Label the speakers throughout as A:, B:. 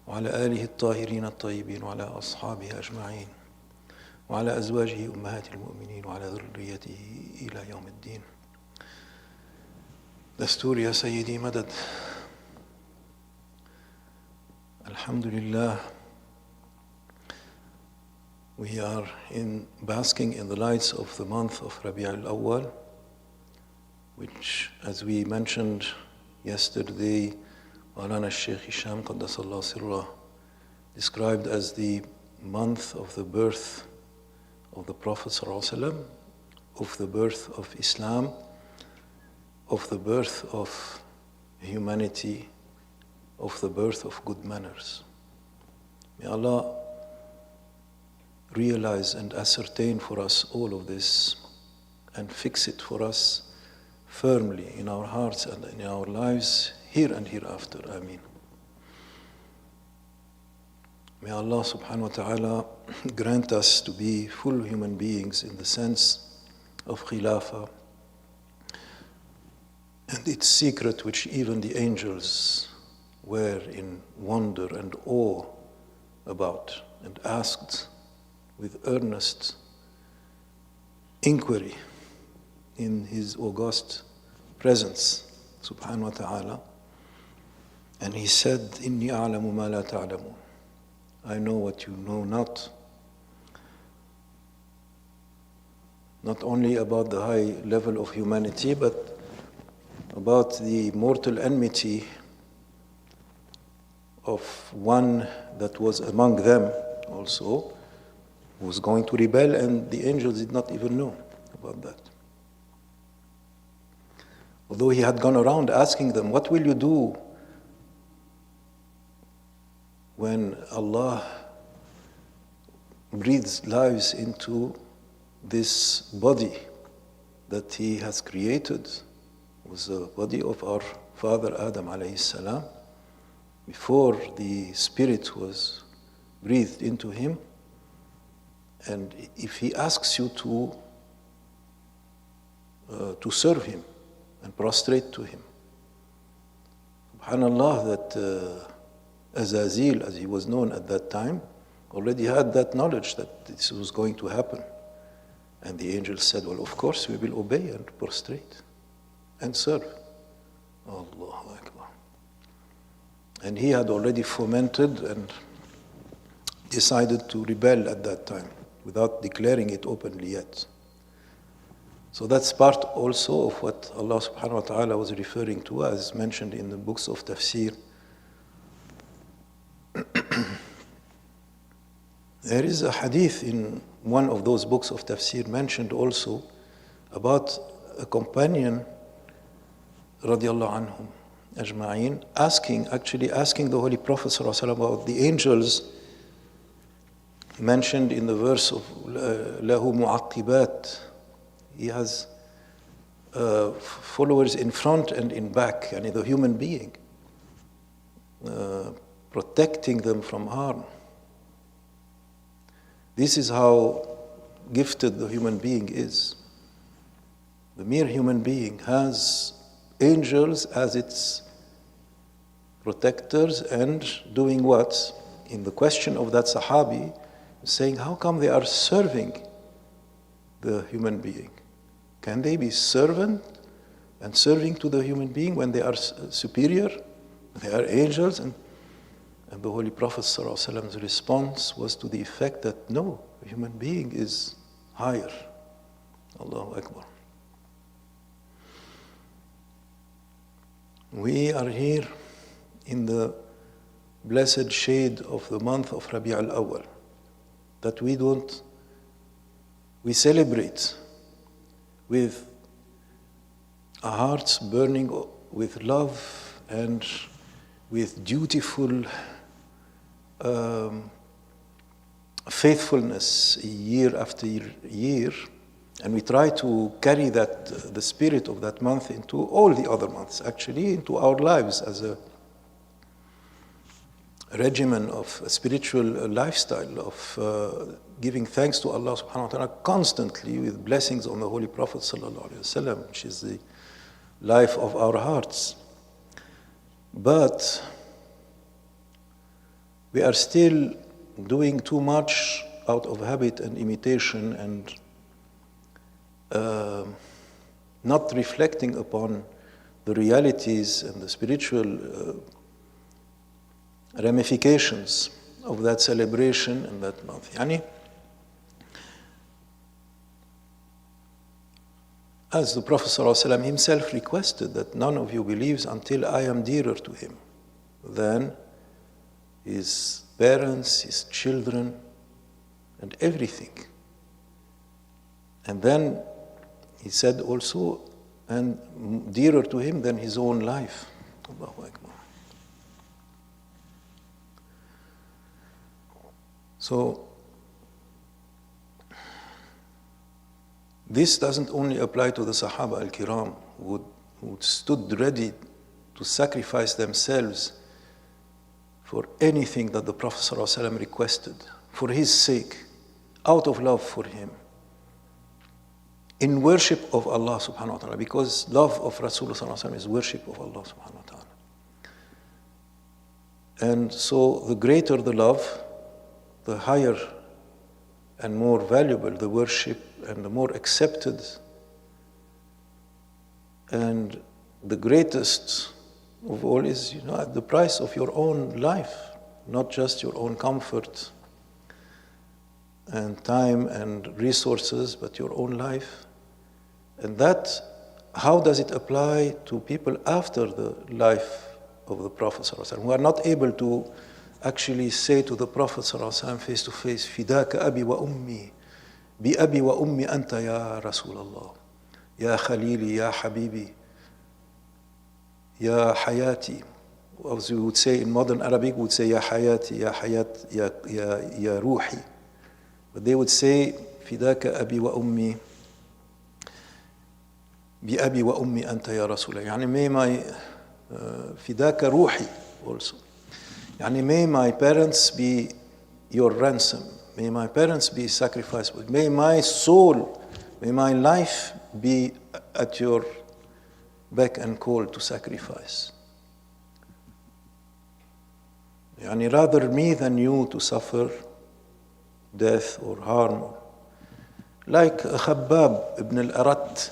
A: وعلى آله الطاهرين الطيبين وعلى أصحابه أجمعين وعلى أزواجه أمهات المؤمنين وعلى ذريته إلى يوم الدين. دستور يا سيدي مدد. Alhamdulillah, we are basking in the lights of the month of Rabi Al-Awwal, which, as we mentioned yesterday, Maulana Shaykh Hisham Qaddasallahu Sirrah described as the month of the birth of the Prophet ﷺ, of the birth of Islam, of the birth of humanity, of the birth of good manners. May Allah realize and ascertain for us all of this and fix it for us firmly in our hearts and in our lives here and hereafter. Ameen. May Allah subhanahu wa ta'ala grant us to be full human beings in the sense of Khilafah and its secret, which even the angels were in wonder and awe about and asked with earnest inquiry in His august presence, subhanahu wa ta'ala. And He said, Inni a'lamu ma la ta'lamun. I know what you know not. Not only about the high level of humanity, but about the mortal enmity of one that was among them also, who was going to rebel, and the angels did not even know about that. Although He had gone around asking them, what will you do when Allah breathes lives into this body that He has created? It was the body of our father Adam alayhi salam, before the spirit was breathed into him. And if He asks you to serve Him and prostrate to Him, subhanallah, that Azazil, as he was known at that time, already had that knowledge that this was going to happen. And the angel said, well, of course we will obey and prostrate and serve. Allahu Akbar. And he had already fomented and decided to rebel at that time without declaring it openly yet. So that's part also of what Allah subhanahu wa ta'ala was referring to, as mentioned in the books of tafsir. There is a hadith in one of those books of tafsir mentioned also about a companion radiallahu anhum ajma'in asking the Holy Prophet sallallahu alaihi wasallam about the angels mentioned in the verse of lahu mu'aqibat. He has followers in front and in back, and the human being, protecting them from harm. This is how gifted the human being is. The mere human being has angels as its protectors, and doing what? In the question of that Sahabi, saying, how come they are serving the human being? Can they be servant and serving to the human being when they are superior? They are angels. And the Holy Prophet ﷺ's response was to the effect that no, a human being is higher. Allahu Akbar. We are here in the blessed shade of the month of Rabi Al-Awwal, that we celebrate with our hearts burning with love and with dutiful faithfulness year after year, and we try to carry the spirit of that month into all the other months, actually into our lives as a regimen of a spiritual lifestyle of giving thanks to Allah subhanahu wa ta'ala constantly with blessings on the Holy Prophet sallallahu alaihi wasallam, which is the life of our hearts. But we are still doing too much out of habit and imitation and not reflecting upon the realities and the spiritual ramifications of that celebration and that month. Yani, as the Prophet ﷺ himself requested that none of you believes until I am dearer to him than his parents, his children, and everything. And then he said also, and dearer to him than his own life. Allahu Akbar. So, this doesn't only apply to the Sahaba al-Kiram who stood ready to sacrifice themselves for anything that the Prophet ﷺ requested, for his sake, out of love for him, in worship of Allah subhanahu wa ta'ala, because love of Rasulullah sallallahu alaihi wasallam is worship of Allah subhanahu wa ta'ala. And so the greater the love, the higher and more valuable the worship and the more accepted, and the greatest of all is, at the price of your own life, not just your own comfort and time and resources, but your own life. And that, how does it apply to people after the life of the Prophet ﷺ, who are not able to actually say to the Prophet ﷺ face to face, "Fidaka abi wa ummi, bi abi wa ummi anta ya Rasulallah, ya Khalili, ya Habibi, ya Hayati." As we would say in modern Arabic, we would say ya Hayati, ya Hayat, ya Ruhi. But they would say, "Fidaka abi wa ummi, bi abi wa ummi anta ya Rasulallah." Yani, may my fidaka ruhi also. Yani, may my parents be your ransom. May my parents be sacrificed. May my soul, may my life be at your beck and call to sacrifice. Yani, rather me than you to suffer death or harm. Like Khabbab ibn al-Arat,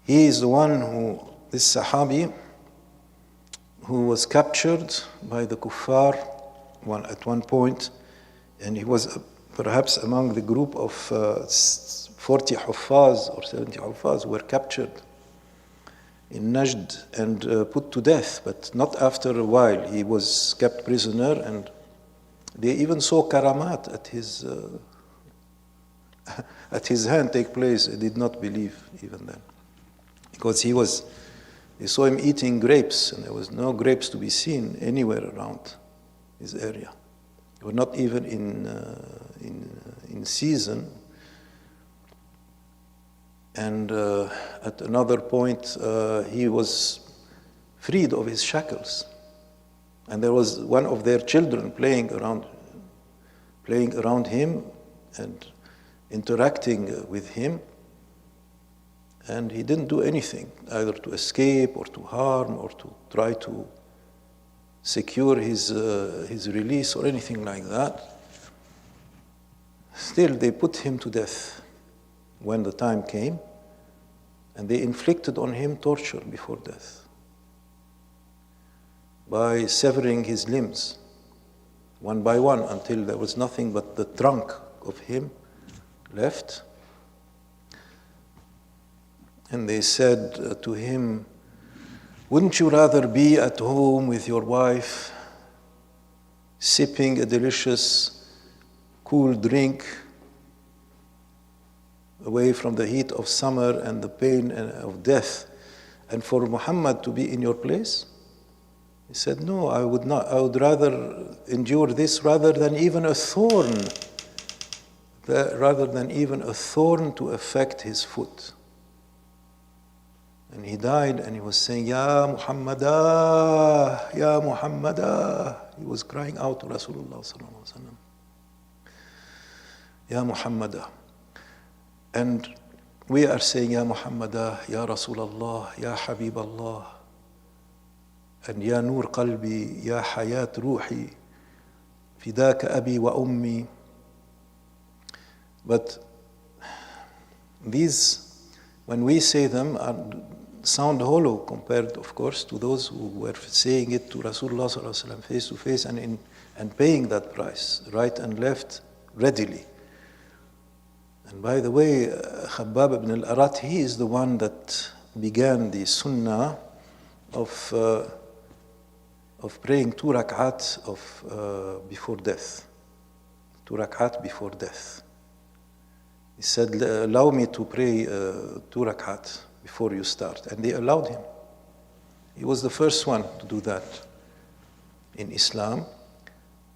A: he is the one who, this Sahabi, who was captured by the kuffar at one point, and he was perhaps among the group of 40 huffaz or 70 huffaz who were captured in Najd and put to death, but not after a while. He was kept prisoner, and they even saw karamat at his hand take place. They did not believe even then, because they saw him eating grapes, and there was no grapes to be seen anywhere around his area. They were not even in season. And at another point, he was freed of his shackles, and there was one of their children playing around him and interacting with him. And he didn't do anything, either to escape or to harm or to try to secure his release or anything like that. Still, they put him to death when the time came, and they inflicted on him torture before death by severing his limbs one by one until there was nothing but the trunk of him left. And they said to him, "Wouldn't you rather be at home with your wife, sipping a delicious cool drink away from the heat of summer and the pain of death, and for Muhammad to be in your place?" He said, "No, I would not. I would rather endure this rather than even a thorn, to affect his foot." And he died, and he was saying, "Ya Muhammadah, Ya Muhammadah." He was crying out to Rasulullah sallallahu alaihi wasallam, "Ya Muhammadah." And we are saying, "Ya Muhammadah, Ya Rasulallah, Ya Habib Allah, and Ya Nur Qalbi, Ya Hayat Ruhi." فداك أبي وأمي. But these, when we say them, sound hollow compared, of course, to those who were saying it to Rasulullah sallallahu alaihi wasallam face to face and paying that price, right and left, readily. And by the way, Khabbab ibn al-Arat, he is the one that began the sunnah of praying 2 rak'at before death. 2 rak'at before death. He said, allow me to pray 2 rak'at before you start. And they allowed him. He was the first one to do that in Islam.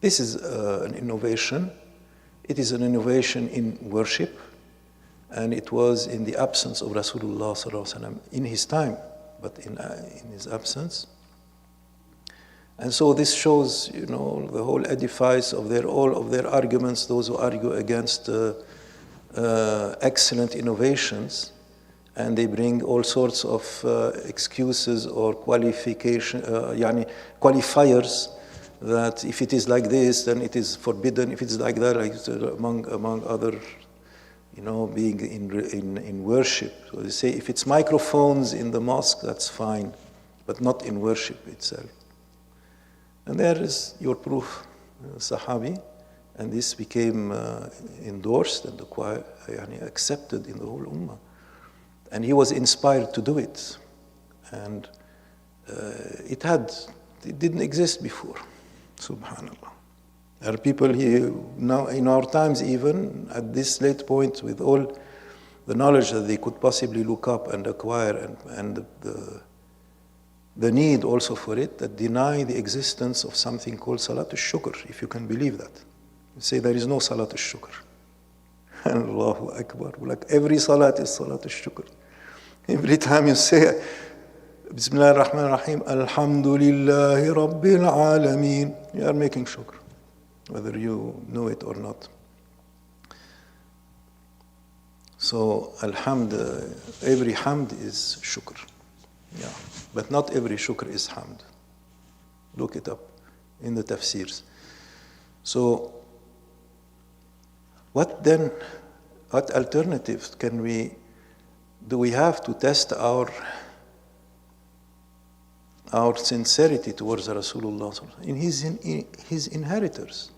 A: This is an innovation. It is an innovation in worship. And it was in the absence of Rasulullah sallallahu alaihi wasallam in his time, but in his absence. And so this shows, the whole edifice of all of their arguments, those who argue against excellent innovations, and they bring all sorts of excuses or qualifiers that if it is like this, then it is forbidden. If it's like that, among other, being in worship. So they say if it's microphones in the mosque, that's fine, but not in worship itself. And there is your proof, Sahabi, and this became endorsed and accepted in the whole Ummah. And he was inspired to do it. And it didn't exist before. Subhanallah. There are people here now, in our times even, at this late point, with all the knowledge that they could possibly look up and acquire, and the need also for it, that deny the existence of something called Salat al-Shukr, if you can believe that. You say there is no Salat al-Shukr. And Allahu Akbar. Like every Salat is Salat al-Shukr. Every time you say Bismillah ar-Rahman ar-Rahim, Alhamdulillahi Rabbil Alameen, you are making shukr, whether you know it or not. So, every hamd is shukr. Yeah. But not every shukr is hamd. Look it up in the tafsirs. So, what alternatives do we have to test our sincerity towards Rasulullah in his inheritors,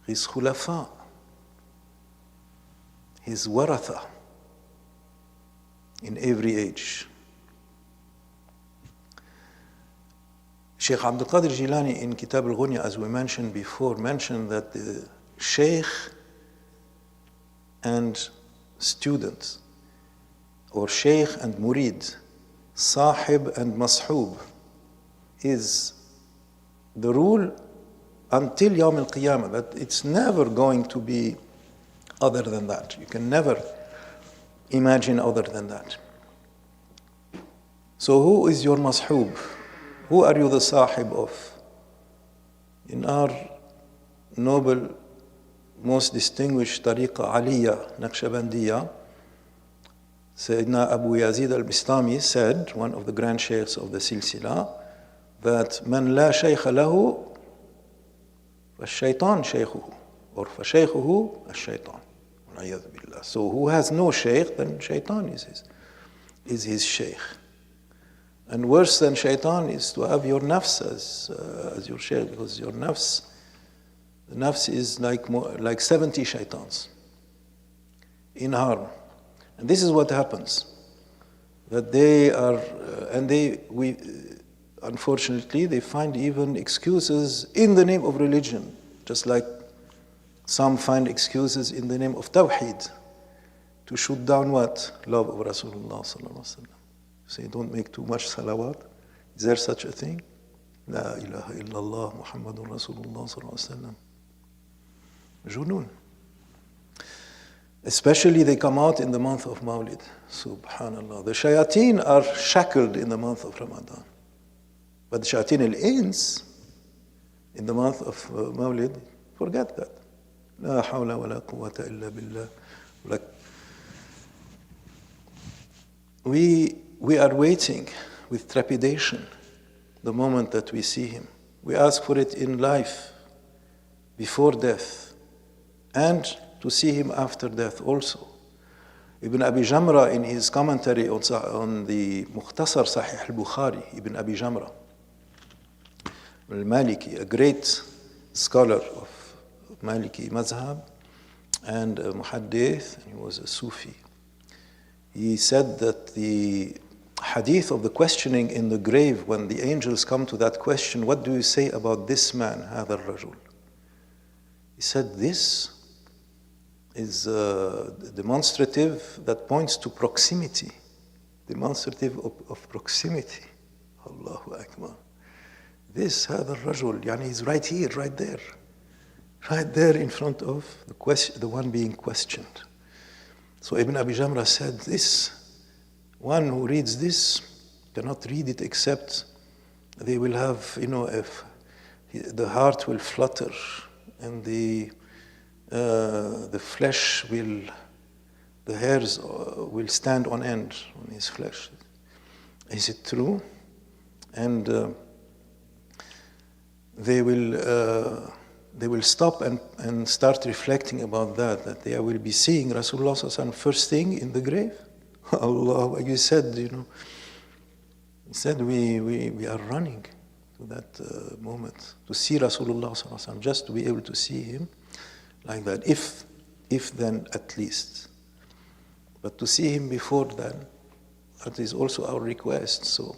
A: his khulafa, his waratha in every age. Shaykh Abdul Qadir Jilani in Kitab al-Ghunya, as we mentioned before, mentioned that the Shaykh and students, or Shaykh and Murid, Sahib and Mashub, is the rule until Yawm al-Qiyamah, that it's never going to be other than that. You can never imagine other than that. So who is your Mashub? Who are you the Sahib of? In our noble, most distinguished tariqa Aliyah, Naqshbandiyah, Sayyidina Abu Yazid al-Bistami said, one of the grand shaykhs of the silsila, that man la shaykha lahu, فالشيطان شيخه, or فشيخه الشيطان. So who has no shaykh, then shaitan is his shaykh. And worse than shaitan is to have your nafs as your shaykh, because your nafs, the nafs is like 70 shaitans in harm. And this is what happens, that unfortunately, they find even excuses in the name of religion, just like some find excuses in the name of Tawheed, to shoot down what? Love of Rasulullah sallallahu alaihi wasallam. Say, don't make too much salawat. Is there such a thing? La ilaha illallah Muhammadun Rasulullah sallallahu alaihi wasallam. Junun. Especially they come out in the month of Mawlid. Subhanallah. The shayateen are shackled in the month of Ramadan. But the shayateen al-ins in the month of Mawlid, forget that. La hawla wa la quwwata illa billah. Like, we are waiting with trepidation the moment that we see him. We ask for it in life, before death and to see him after death also. Ibn Abi Jamra, in his commentary on the Mukhtasar Sahih al-Bukhari, Ibn Abi Jamra al-Maliki, a great scholar of Maliki Mazhab and a Muhaddith, and he was a Sufi. He said that the hadith of the questioning in the grave, when the angels come to that question, what do you say about this man, هذا الرجل? He said this is demonstrative that points to proximity, demonstrative of proximity. Allahu Akbar. This هذا الرجل, يعني he's right here, right there in front of the one being questioned. So Ibn Abi Jamra said, this one who reads this cannot read it except they will have, if the heart will flutter and the flesh the hairs will stand on end on his flesh. Is it true? And they will stop and start reflecting about that they will be seeing Rasulullah sallallahu alaihi wasallam first thing in the grave. Allah, you said, he said we are running to that moment to see Rasulullah sallallahu alaihi wasallam, just to be able to see him like that, if then at least. But to see him before then, that is also our request. So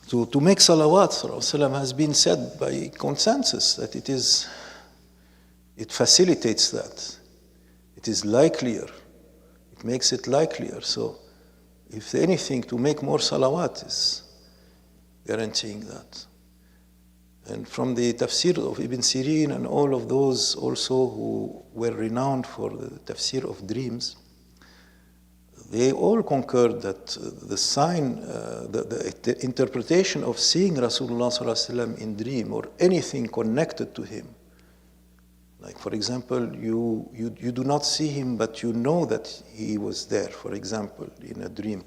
A: to make salawat sallallahu has been said by consensus that it facilitates that. It is likelier. It makes it likelier. So if anything, to make more salawat is guaranteeing that. And from the tafsir of Ibn Sirin and all of those also who were renowned for the tafsir of dreams, they all concurred that the sign, the interpretation of seeing Rasulullah sallallahu alaihi wasallam in dream or anything connected to him, like for example, you do not see him, but you know that he was there. For example, in a dream,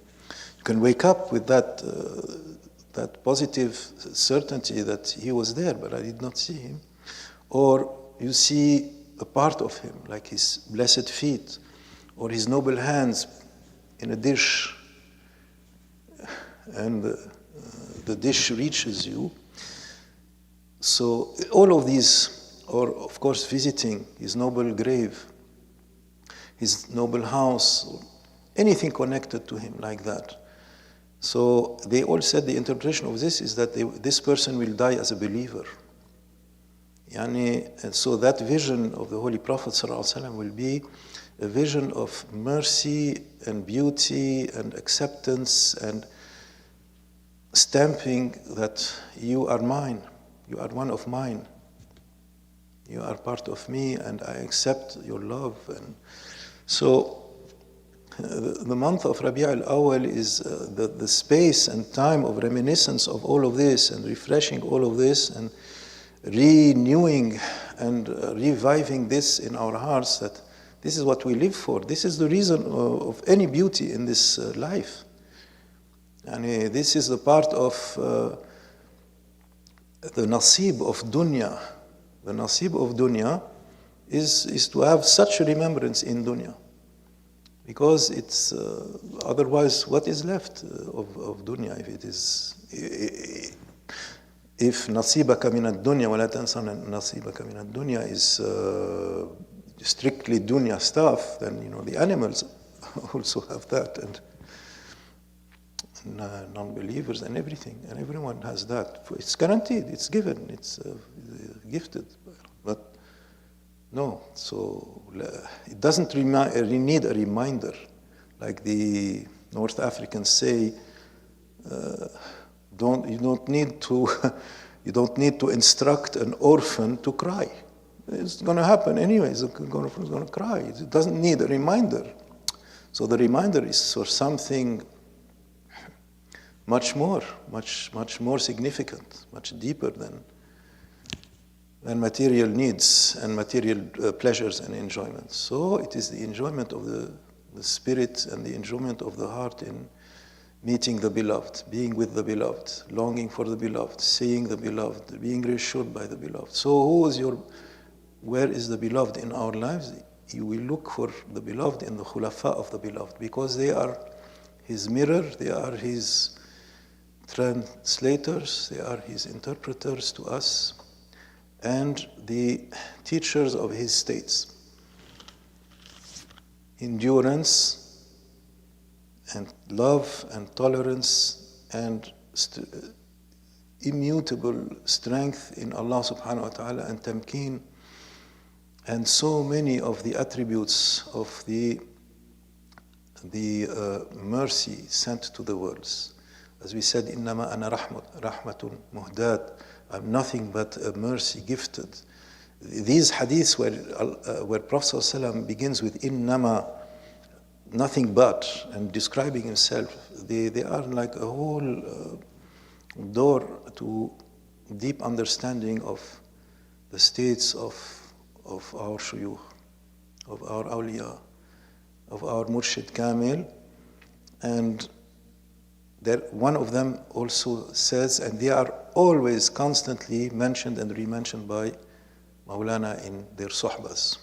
A: you can wake up with that positive certainty that he was there, but I did not see him. Or you see a part of him, like his blessed feet or his noble hands in a dish, and the dish reaches you. So all of these, or of course visiting his noble grave, his noble house, anything connected to him like that. So they all said the interpretation of this is that this person will die as a believer. And so that vision of the Holy Prophet ﷺ will be a vision of mercy and beauty and acceptance and stamping that you are mine, you are one of mine, you are part of me, and I accept your love. And so the month of Rabi Al-Awwal is the space and time of reminiscence of all of this and refreshing all of this and renewing and reviving this in our hearts, that this is what we live for. This is the reason of any beauty in this life. And this is the part of the nasib of dunya. The nasib of dunya is to have such a remembrance in dunya. Because it's otherwise, what is left of dunya if it is, if nasibaka min ad-dunya wa la tansa nasibaka min ad-dunya is strictly dunya stuff, then the animals also have that, and non-believers and everything, and everyone has that. It's guaranteed, it's given, it's gifted. But no, so it doesn't need a reminder, like the North Africans say. You don't need to instruct an orphan to cry. It's going to happen anyways. The orphan is going to cry. It doesn't need a reminder. So the reminder is for something much more significant, much deeper than material needs and material pleasures and enjoyments. So it is the enjoyment of the spirit and the enjoyment of the heart meeting the beloved, being with the beloved, longing for the beloved, seeing the beloved, being reassured by the beloved. So where is the beloved in our lives? You will look for the beloved in the khulafa of the beloved, because they are his mirror, they are his translators, they are his interpreters to us, and the teachers of his states. Endurance and love and tolerance and immutable strength in Allah subhanahu wa ta'ala and tamkeen, and so many of the attributes of the mercy sent to the worlds. As we said, إِنَّمَا أَنَا رَحْمَةٌ مُهْدَاتٌ, I'm nothing but a mercy gifted. These hadiths where Prophet ﷺ begins with إِنَّمَا, nothing but, and describing himself, they are like a whole door to deep understanding of the states of our shuyukh, of our awliya, of our murshid kamil. And one of them also says, and they are always constantly mentioned and re-mentioned by Maulana in their suhbas,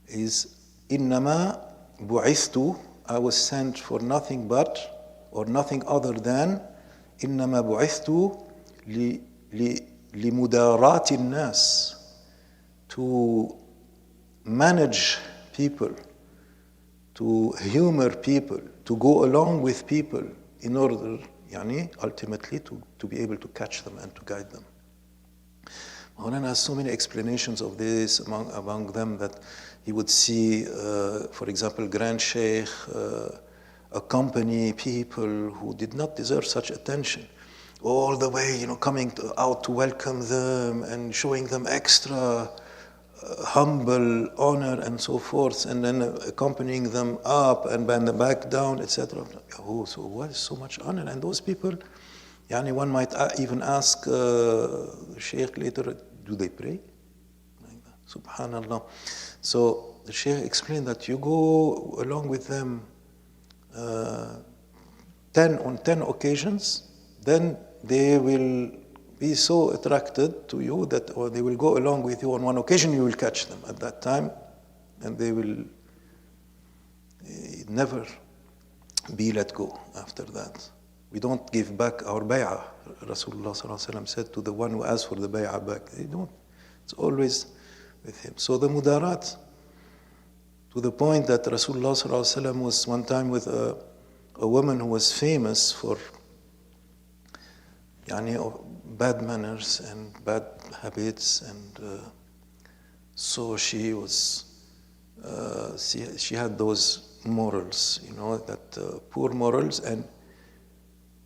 A: is إِنَّمَا بُعِثْتُ, I was sent for nothing but, or nothing other than, إِنَّمَا بُعِثْتُ لِمُدَارَاتِ النَّاسِ, to manage people, to humor people, to go along with people in order, ultimately to be able to catch them and to guide them. Maulana has so many explanations of this, among them that he would see, for example, Grand Shaykh accompany people who did not deserve such attention, all the way, coming out to welcome them and showing them extra humble honor and so forth, and then accompanying them up and back down, etc. Oh, so what is so much honor? And those people, one might even ask Shaykh later, do they pray? Like that. Subhanallah. So the Shaykh explained that you go along with them 10 occasions, then they will be so attracted to you that, or they will go along with you on one occasion, you will catch them at that time, and they will never be let go after that. We don't give back our bay'ah. Rasulullah sallallahu alaihi wasallam said to the one who asks for the bay'ah back, they don't. It's always with him. So the mudarat, to the point that Rasulullah sallallahu alaihi wasallam was one time with a woman who was famous for bad manners and bad habits, and so she was she had those morals, that poor morals, and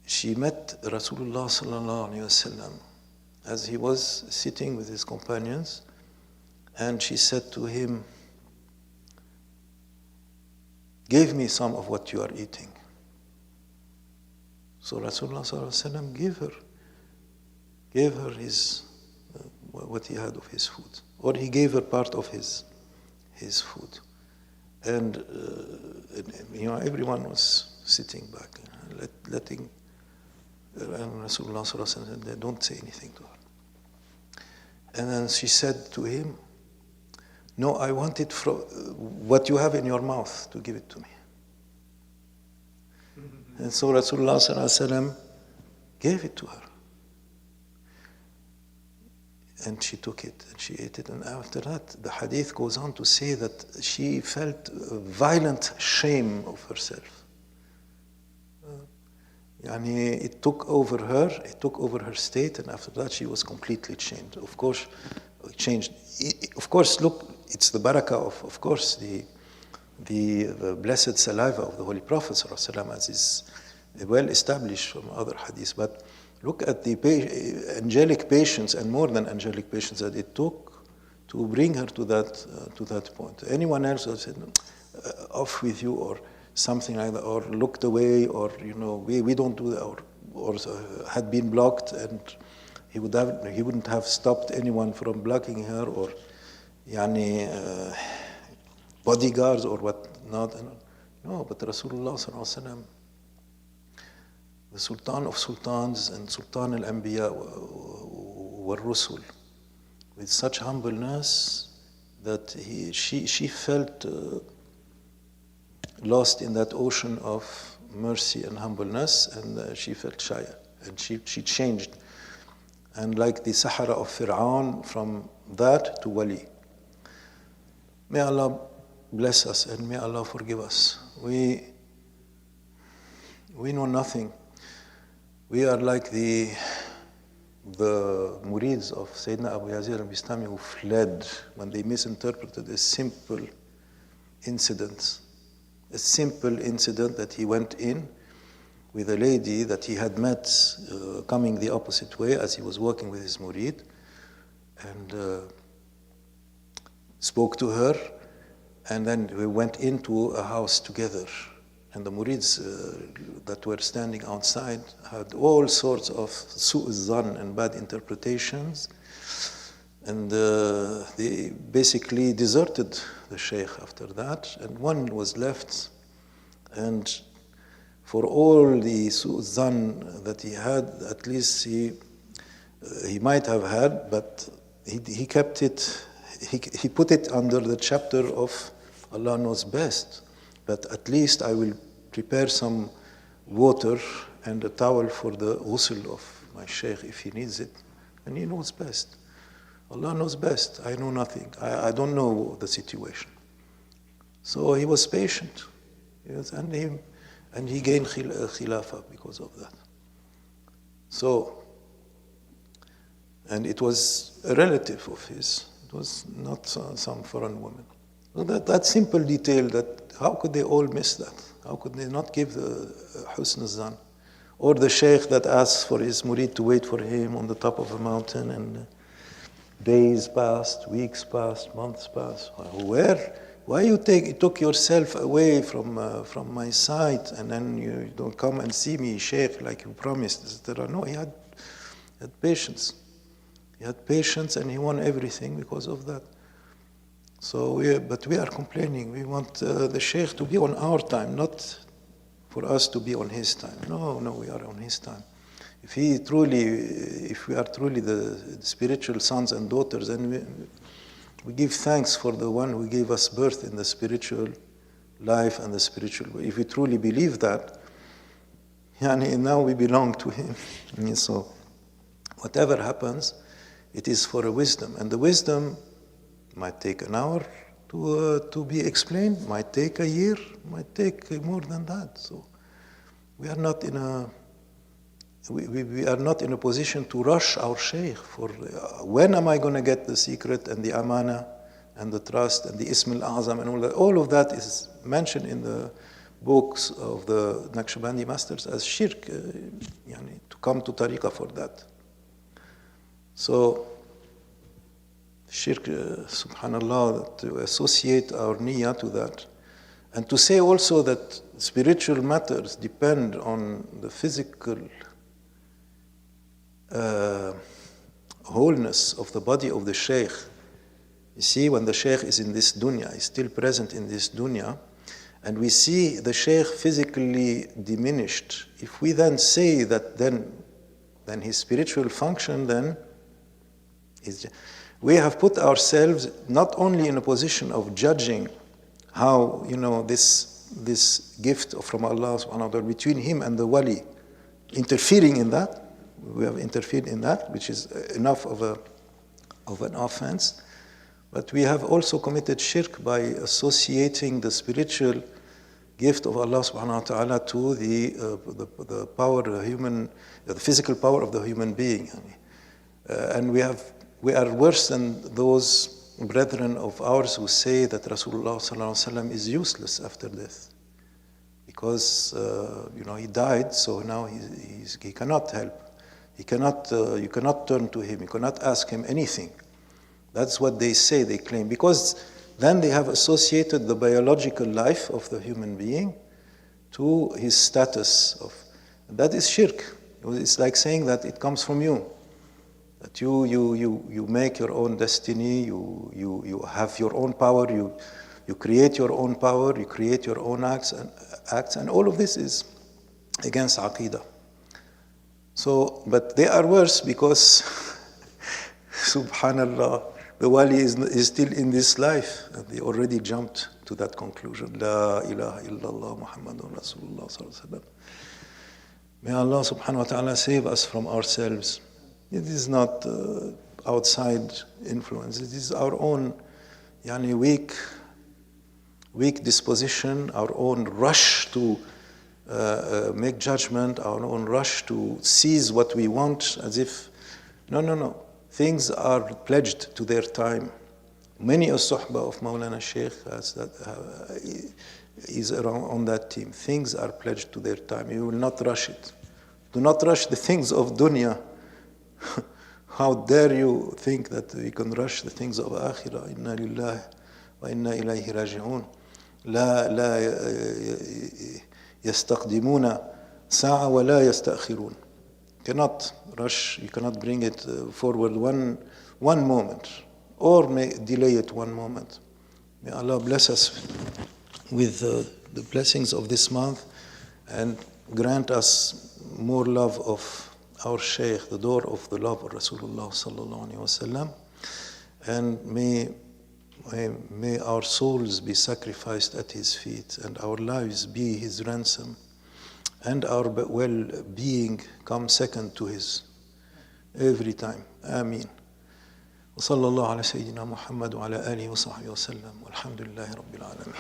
A: she met Rasulullah sallallahu alaihi wasallam as he was sitting with his companions, and she said to him, "Give me some of what you are eating." So Rasulullah sallallahu alaihi wasallam gave her his what he had of his food, or he gave her part of his food, and everyone was sitting back, letting. And Rasulullah sallallahu alaihi wasallam said, "Don't say anything to her." And then she said to him, "No, I want it from what you have in your mouth to give it to me." And so Rasulullah sallallahu alaihi wasallam gave it to her. And she took it and she ate it. And after that, the hadith goes on to say that she felt a violent shame of herself. It took over her state, and after that she was completely changed. Of course, look, it's the barakah of course, the blessed saliva of the Holy Prophet ﷺ, as is well established from other hadiths. But look at the angelic patience, and more than angelic patience, that it took to bring her to that point. Anyone else would have said, "Off with you," or something like that, or looked away, or we don't do that, or had been blocked, and he wouldn't have stopped anyone from blocking her, or bodyguards or what not. No, but Rasulullah sallallahu alaihi wasallam the Sultan of Sultans and Sultan al-Anbiya wal Rusul, with such humbleness that she felt lost in that ocean of mercy and humbleness, and she felt shy, and she changed. And like the Sahara of Fir'aun, from that to Wali. May Allah bless us and may Allah forgive us. We know nothing. We are like the murids of Sayyidina Abu Yazid al-Bistami who fled when they misinterpreted a simple incident. A simple incident that he went in with a lady that he had met coming the opposite way as he was walking with his murid, and spoke to her, and then we went into a house together. And the murids that were standing outside had all sorts of su'z-zan and bad interpretations, and they basically deserted the Shaykh after that, and one was left, and for all the su'z-zan that he had, at least he might have had, but he kept it, he put it under the chapter of Allah knows best. But at least I will prepare some water and a towel for the ghusl of my Shaykh if he needs it. And he knows best. Allah knows best. I know nothing. I don't know the situation. So he was patient. Yes, and he gained khilafah because of that. So, and it was a relative of his. It was not some foreign woman. So that simple detail, that how could they all miss that? How could they not give the husn al-zan? Or the Shaykh that asks for his murid to wait for him on the top of a mountain, and days passed, weeks passed, months passed. Where? Why you took yourself away from my sight, and then you don't come and see me, Shaykh, like you promised, etc. No, he had patience. He had patience, and he won everything because of that. So, but we are complaining. We want the Shaykh to be on our time, not for us to be on his time. No, we are on his time. If we are truly the spiritual sons and daughters, then we give thanks for the one who gave us birth in the spiritual life and the spiritual way. If we truly believe that, now we belong to him. So, whatever happens, it is for a wisdom, and the wisdom might take an hour to be explained, might take a year, might take more than that. So we are not in a position to rush our Shaykh for when am I going to get the secret and the amana and the trust and the Ism al-Azam and all that. All of that is mentioned in the books of the Naqshbandi masters as shirk, to come to tariqah for that. So shirk, subhanallah, to associate our niyyah to that. And to say also that spiritual matters depend on the physical wholeness of the body of the Shaykh. You see, when the Shaykh is in this dunya, is still present in this dunya, and we see the Shaykh physically diminished, if we then say that then his spiritual function then is... We have put ourselves not only in a position of judging how, this gift from Allah subhanahu wa ta'ala between him and the wali, interfering in that, we have interfered in that, which is enough of an offense, but we have also committed shirk by associating the spiritual gift of Allah subhanahu wa ta'ala to the power, the physical power of the human being. And we are worse than those brethren of ours who say that Rasulullah sallallahu alaihi wasallam is useless after death, because he died, so now he cannot help. You cannot turn to him. You cannot ask him anything. That's what they say. They claim, because then they have associated the biological life of the human being to his status of. That is shirk. It's like saying that it comes from you. That you make your own destiny, you have your own power, you create your own power, you create your own acts, and all of this is against Aqidah. So, but they are worse because, subhanallah, the wali is still in this life, and they already jumped to that conclusion. La ilaha illallah Muhammadun Rasulullah sallallahu alaihi wasallam. May Allah subhanahu wa ta'ala save us from ourselves. It is not outside influence. It is our own weak disposition, our own rush to make judgment, our own rush to seize what we want as if, no. Things are pledged to their time. Many a suhbah of Mawlana Shaykh is around on that team. Things are pledged to their time. You will not rush it. Do not rush the things of dunya. How dare you think that we can rush the things of akhirah? Inna lillahi wa inna ilayhi raji'un. لا يستقدمون ساعة ولا يستأخرون. Cannot rush, you cannot bring it forward one moment, or may delay it one moment. May Allah bless us with the blessings of this month and grant us more love of our Shaykh, the door of the love of Rasulullah sallallahu alaihi wasallam, and may our souls be sacrificed at his feet and our lives be his ransom, and our well-being come second to his every time. Ameen. وصلى الله على سيدنا محمد وعلى آله وصحبه وسلم والحمد لله رب العالمين.